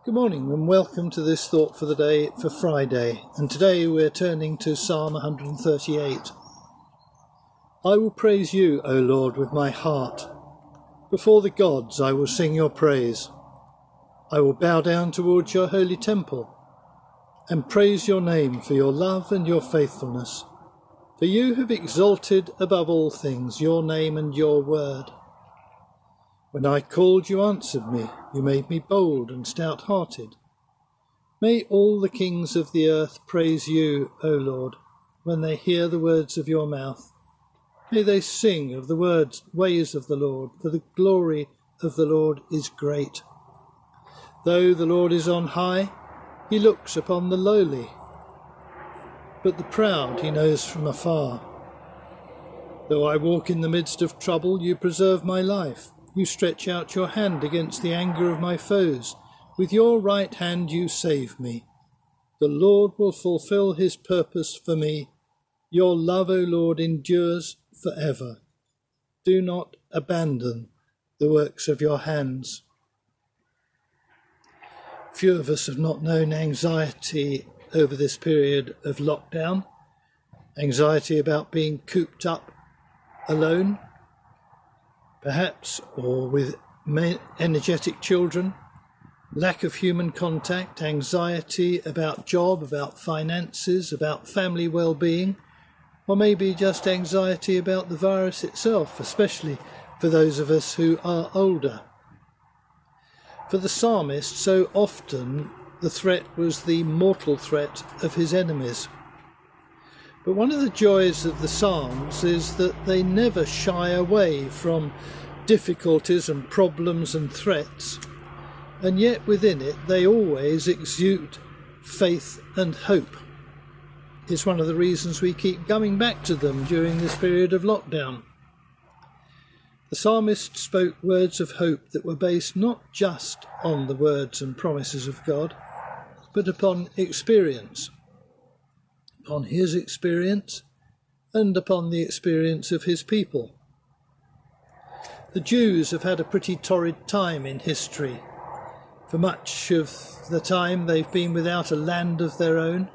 Good morning and welcome to this thought for the day for Friday, and today we're turning to Psalm 138. I will praise you, O Lord, with my heart. Before the gods I will sing your praise. I will bow down towards your holy temple and praise your name for your love and your faithfulness. For you have exalted above all things your name and your word. When I called, you answered me. You made me bold and stout-hearted. May all the kings of the earth praise you, O Lord, when they hear the words of your mouth. May they sing of the ways of the Lord, for the glory of the Lord is great. Though the Lord is on high, he looks upon the lowly, but the proud he knows from afar. Though I walk in the midst of trouble, you preserve my life. You stretch out your hand against the anger of my foes. With your right hand you save me. The Lord will fulfill his purpose for me. Your love, O Lord, endures forever. Do not abandon the works of your hands. Few of us have not known anxiety over this period of lockdown. Anxiety about being cooped up alone, perhaps, or with energetic children, lack of human contact, anxiety about job, about finances, about family well-being, or maybe just anxiety about the virus itself, especially for those of us who are older. For the psalmist, so often the threat was the mortal threat of his enemies. But one of the joys of the Psalms is that they never shy away from difficulties and problems and threats, and yet within it they always exude faith and hope. It's one of the reasons we keep coming back to them during this period of lockdown. The psalmist spoke words of hope that were based not just on the words and promises of God, but upon experience. Upon his experience and upon the experience of his people. The Jews have had a pretty torrid time in history. For much of the time they've been without a land of their own.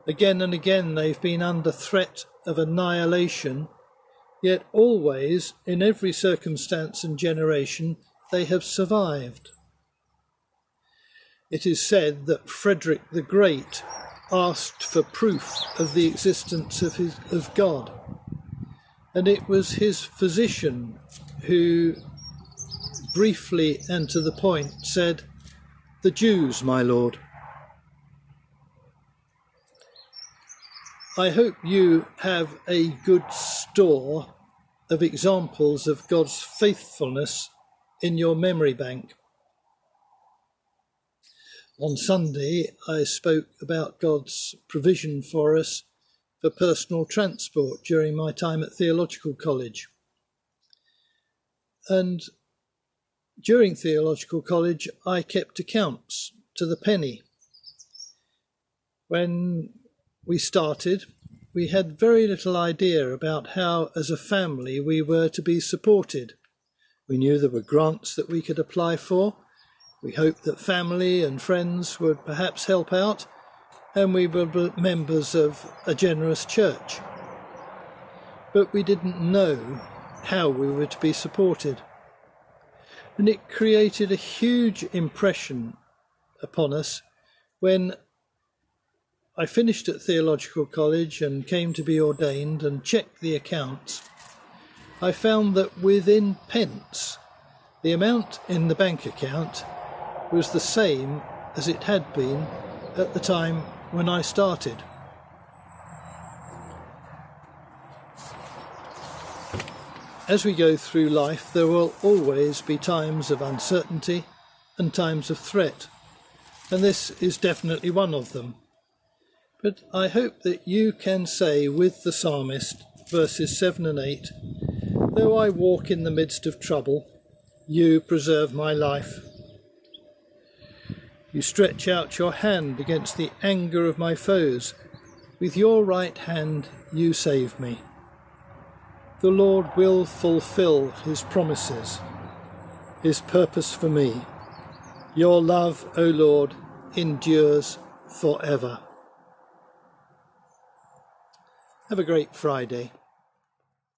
Again and again they've been under threat of annihilation, yet always, in every circumstance and generation, they have survived. It is said that Frederick the Great asked for proof of the existence of God. And it was his physician who briefly and to the point said, "The Jews, my Lord." I hope you have a good store of examples of God's faithfulness in your memory bank. On Sunday, I spoke about God's provision for us for personal transport during my time at theological college. And during theological college, I kept accounts to the penny. When we started, we had very little idea about how, as a family, we were to be supported. We knew there were grants that we could apply for. We hoped that family and friends would perhaps help out, and we were members of a generous church. But we didn't know how we were to be supported. And it created a huge impression upon us when I finished at theological college and came to be ordained and checked the accounts. I found that within pence, the amount in the bank account was the same as it had been at the time when I started. As we go through life, there will always be times of uncertainty and times of threat, and this is definitely one of them. But I hope that you can say with the psalmist, verses 7 and 8, "Though I walk in the midst of trouble, you preserve my life. You stretch out your hand against the anger of my foes. With your right hand you save me. The Lord will fulfill his promises, his purpose for me. Your love, O Lord, endures forever. Have a great Friday.